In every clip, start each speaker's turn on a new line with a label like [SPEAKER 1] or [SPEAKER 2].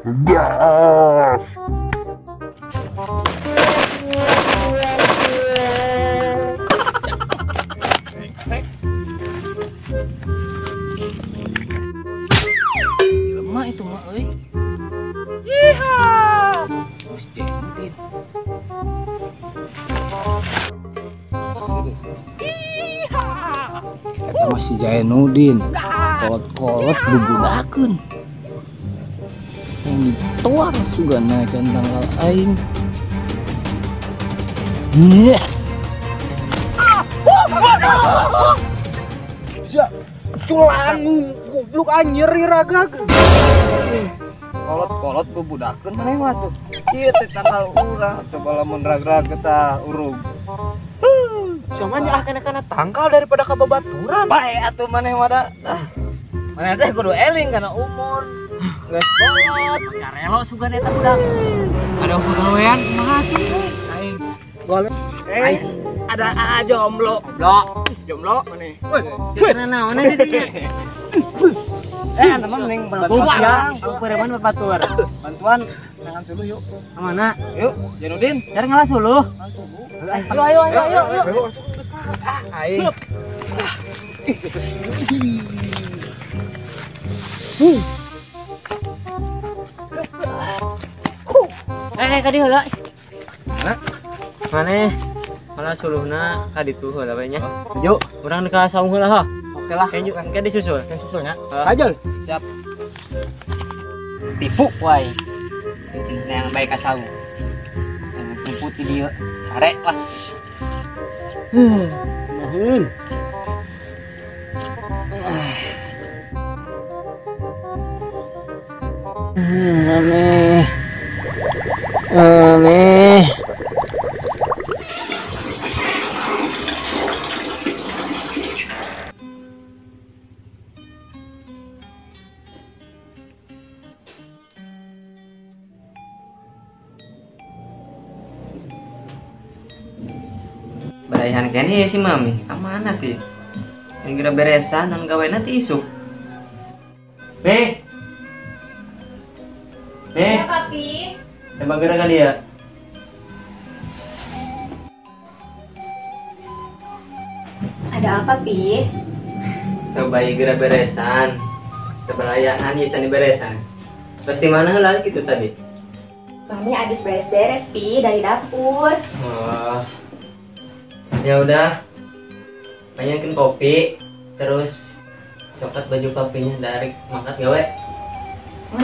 [SPEAKER 1] Gas.
[SPEAKER 2] Lemah itu mah, euy. Yeehaw. Terus jengkin. Eta masih Jainuddin. Kolot-kolot bubudakeun. Yang dituar juga naikkan tanggal aing. Nya. Bisa culan goblok anjir raga. Kolot-kolot bubudakeun maneh mah tuh. Ieu teh tanggal urang coba lamun rag-rag tah urung. Cuma nyah kana tangkal daripada ka babaturan. Bae atuh maneh mah da. Maneh teh kudu eling kana umur. Geus kolot, karelo sugan eta budak. Ada pegawaian kumaha sih? Aing golek. Ada jomblo. Jomblo maneh. Cenah naon di dieu? Anta mah mending bantuan ya. Pereman batur. Bantuan nangan suluh yuk. Mana? Yuk, Jainuddin. Cari ngalah suluh. Ayo. Aing. Kadi heula. Maneh malah suluhna ka ditu heula bae nya. Yuk, urang ka saung heula ha. Oke lah, kan disusul. Kan susulnya. Ajal. Siap. Tipu wae. Yang baik ka saung. Yang tipu ti dieu. Sare lah. Nuhun. Aneh. Barayan kene ya si Mami, amanah ti. Yang kira beresan dan gawena ti isuk.
[SPEAKER 3] Ya, Papi.
[SPEAKER 2] Emang gerak kali ya?
[SPEAKER 3] Ada apa, Pi?
[SPEAKER 2] Coba gerak beresan. Kebelayaan ya cani beresan. Pasti mana lah gitu tadi?
[SPEAKER 3] Mami habis beres-beres, Pi, dari dapur.
[SPEAKER 2] Oh. Ya udah. Banyakin kopi, terus coklat baju papinya dari mangkat gawe.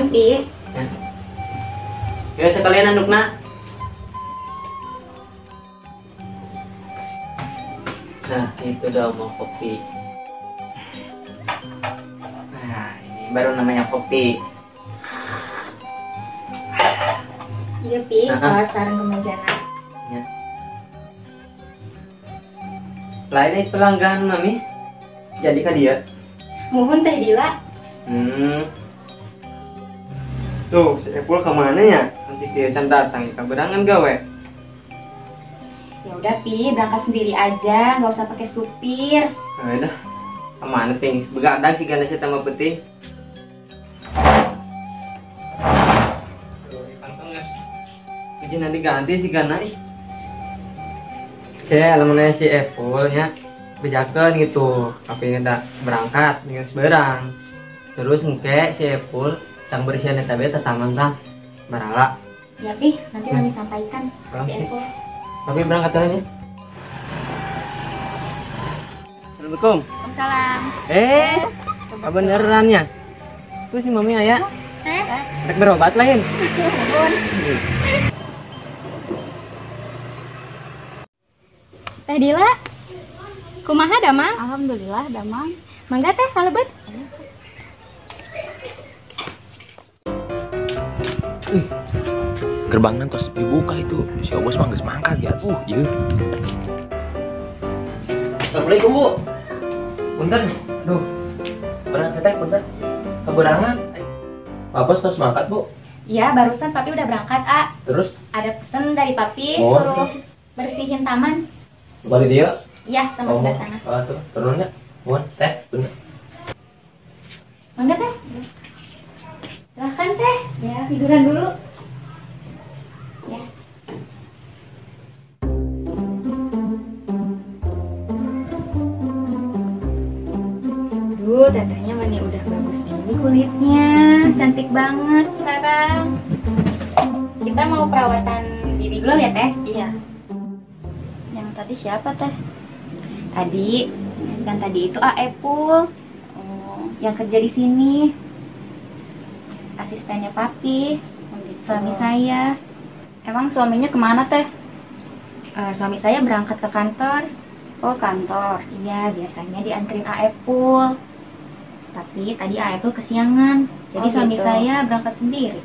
[SPEAKER 3] Pi.
[SPEAKER 2] Ya. Ya sekalian andukna. Nah, itu dong mau kopi. Nah, ini baru namanya kopi.
[SPEAKER 3] Iya, Pi, bawa sarang ke mejana.
[SPEAKER 2] Ya. Lain pelanggan Mami. Jadi ka dia.
[SPEAKER 3] Muhun teh Dila.
[SPEAKER 2] Tuh, si Epul kemana ya? Nanti dia can datang, kita berangan gawe.
[SPEAKER 3] Ya udah, Pi, berangkat sendiri aja, nggak usah pakai supir.
[SPEAKER 2] Nah, udah. Kemana ting? Begadang sih ganda saya tambah penting. Tuh, kantong guys. Jadi nanti ganti sih ganda ih. Oke, alamannya si Epul nya bejakeun gitu. Tapi udah berangkat dengan seberang. Terus ngke si Epul tang bersihan eta beta taman tang barala.
[SPEAKER 3] Ya, Pi, nanti Mami sampaikan. Si Epul.
[SPEAKER 2] Tapi berangkat aja. Assalamualaikum.
[SPEAKER 3] Waalaikumsalam.
[SPEAKER 2] Apa beneran ya? Tuh si Mami aya. Rek berobat lain.
[SPEAKER 3] Teh Dila, kumaha damang?
[SPEAKER 4] Alhamdulillah damang.
[SPEAKER 3] Mangga teh kalebet.
[SPEAKER 1] Gerbangnya tos dibuka itu. Si Obos mah geus mangkat ya. Ieu.
[SPEAKER 2] Assalamualaikum Bu. Punten. Duh. Berangkat teh punten. Keberangan. Apa tos mangkat Bu?
[SPEAKER 3] Iya, barusan Papi udah berangkat, A.
[SPEAKER 2] Terus
[SPEAKER 3] Ada pesan dari Papi,
[SPEAKER 2] Oh.
[SPEAKER 3] suruh bersihin taman.
[SPEAKER 2] balik dia.
[SPEAKER 3] Iya, sama sebelah sana.
[SPEAKER 2] Tuh, turunnya. Buan, teh, bener.
[SPEAKER 3] Mangga teh. Silahkan teh. Ya. tiduran dulu. Ya. Duh, tetehnya Mani udah bagus ini kulitnya. Cantik banget sekarang. Kita mau perawatan baby glow ya, Teh? Iya. Yang tadi siapa, Teh? Tadi itu Aepul. Oh, yang kerja di sini. Asistennya Papi, suami saya. Emang suaminya kemana, Teh? Suami saya berangkat ke kantor. Oh, kantor. Iya, biasanya dianterin Aepul. Tapi tadi Aepul kesiangan. Jadi suami gitu. Saya berangkat sendiri.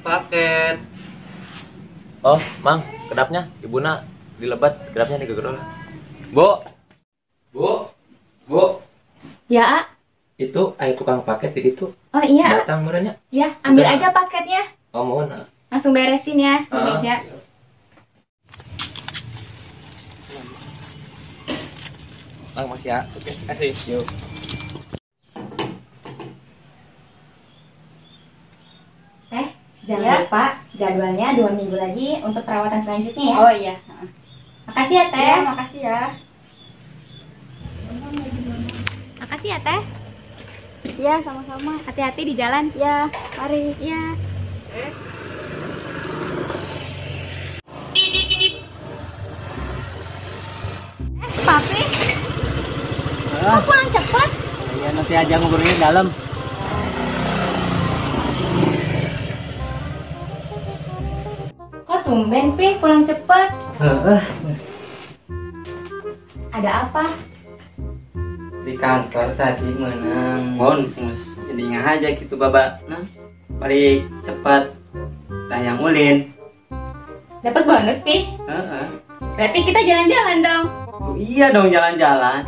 [SPEAKER 2] Paket.
[SPEAKER 1] Oh, Mang, kedapnya ibuna dilebat, kedapnya digegedol. Bu. Bu. Bu.
[SPEAKER 3] Ya, A.
[SPEAKER 1] Itu aya tukang paket di situ.
[SPEAKER 3] Oh iya.
[SPEAKER 1] Datang merenya.
[SPEAKER 3] Ya, ambil aja paketnya.
[SPEAKER 1] Oh, mohon.
[SPEAKER 3] Langsung beresin ya di meja.
[SPEAKER 1] Mang, masih ya. Oke, kasih. Yuk.
[SPEAKER 3] Jangan lupa jadwalnya 2 minggu lagi untuk perawatan selanjutnya ya. Oh iya. Makasih ya, Teh. Ya, makasih ya. Makasih ya, Teh. Iya, sama-sama. Hati-hati di jalan. Ya, mari. Iya. Papi. Kok pulang cepet?
[SPEAKER 2] Iya, nanti aja ngobrolnya dalam.
[SPEAKER 3] Kok tumben, Pi? Pulang cepet? Ada apa?
[SPEAKER 2] Di kantor tadi menang bonus. Jadi ngah aja gitu, Baba. Nah, balik cepat. Yang ulin.
[SPEAKER 3] Dapat bonus, Pi? Berarti kita jalan-jalan dong.
[SPEAKER 2] Oh, iya dong jalan-jalan.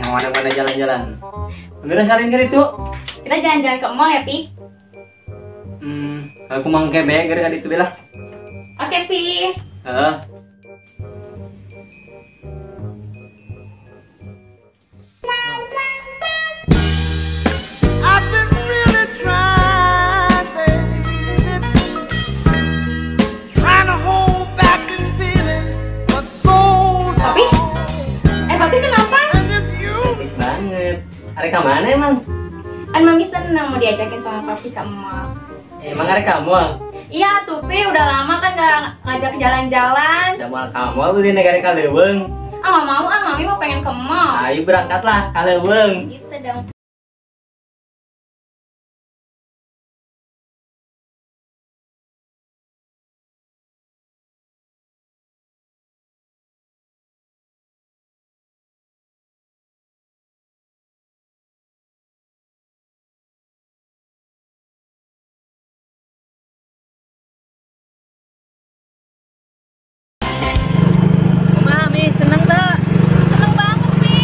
[SPEAKER 2] Mana jalan-jalan. Bener salin kan itu?
[SPEAKER 3] Kita jalan-jalan ke mall ya, Pi?
[SPEAKER 2] Aku mau kebek gara itu bela.
[SPEAKER 3] Oke, Pi. Papi kenapa?
[SPEAKER 2] Banget. Hari kemana emang?
[SPEAKER 3] Kan Mami senang mau diajakin sama Papi ke mall.
[SPEAKER 2] Emang hari kamu?
[SPEAKER 3] Iya tuh, Pi, udah lama kan gak ngajak jalan-jalan.
[SPEAKER 2] Udah mal kamu aku di negara Kaleweng.
[SPEAKER 3] Nggak mau, Mami mau pengen ke mall.
[SPEAKER 2] Ayo berangkatlah Kaleweng.
[SPEAKER 3] Gitu dong.
[SPEAKER 2] Mami seneng tak?
[SPEAKER 3] Seneng banget, Pi.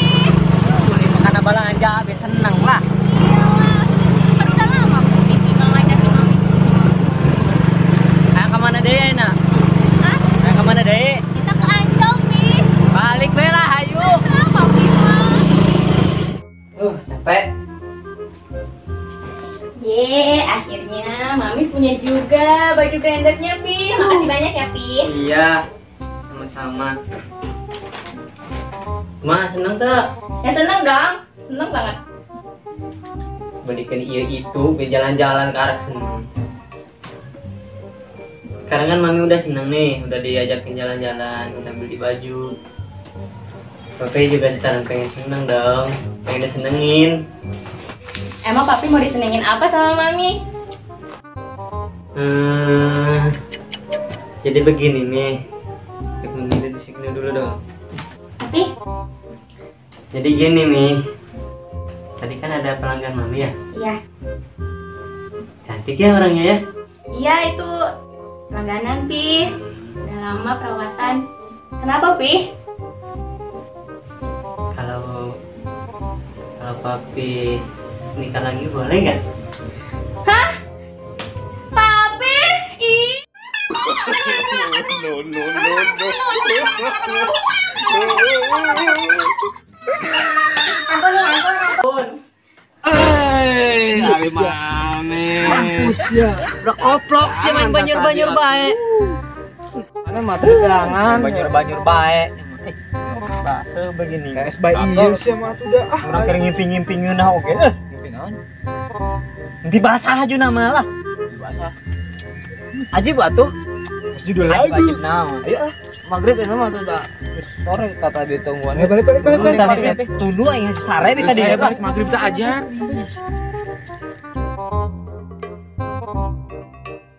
[SPEAKER 2] Boleh makan balanja, be seneng lah.
[SPEAKER 3] Iyalah, kan udah lama Pi nggak ngajakin Mami.
[SPEAKER 2] Ayo kemana deh, Enak?
[SPEAKER 3] Hah?
[SPEAKER 2] Ayo kemana deh?
[SPEAKER 3] Kita ke Ancol, Pi.
[SPEAKER 2] Balik bela, ayo.
[SPEAKER 3] Kenapa, Pi, mah?
[SPEAKER 2] Capek.
[SPEAKER 3] Akhirnya Mami punya juga baju brandednya, Pi. Makasih banyak ya, Pi.
[SPEAKER 2] Iya, sama-sama. Ma, seneng tak?
[SPEAKER 3] Ya seneng dong, seneng banget.
[SPEAKER 2] Balikan iya itu, be jalan-jalan ke arah seneng. Sekarang kan Mami udah seneng nih, udah diajakin jalan-jalan, udah beli baju. Papi juga sekarang pengen seneng dong, pengen disenengin.
[SPEAKER 3] Emang Papi mau disenengin apa sama Mami?
[SPEAKER 2] Jadi begini nih, kita di sini dulu dong.
[SPEAKER 3] Papi?
[SPEAKER 2] Jadi gini nih, tadi kan ada pelanggan Mami ya?
[SPEAKER 3] Iya.
[SPEAKER 2] Cantik ya orangnya ya?
[SPEAKER 3] Iya itu langganan, Pi. Udah lama perawatan. Kenapa, Pi?
[SPEAKER 2] Kalau Papi nikah lagi boleh nggak?
[SPEAKER 3] Hah? Papi? Ih.
[SPEAKER 4] Ampun ya, ampun.
[SPEAKER 2] Ya.
[SPEAKER 4] Udah koplok sih main banjur-banjur bae.
[SPEAKER 2] Mana mati jangan.
[SPEAKER 4] Banjur-banjur bae. Begini.
[SPEAKER 2] Es bayi ieu sih mah tuh dah.
[SPEAKER 4] Urang keur ngimpi-ngimpingeun nah oge. Nanti basah aja nama lah.
[SPEAKER 2] Basah.
[SPEAKER 4] Aji batu.
[SPEAKER 2] Judul
[SPEAKER 4] Aji
[SPEAKER 2] lagu.
[SPEAKER 4] wajib naon.
[SPEAKER 2] Ayo maghrib ini mah tuh dah. Sore kata ditungguan. Balik.
[SPEAKER 4] Tuh dua yang sare tadi
[SPEAKER 2] Balik maghrib tak ajar.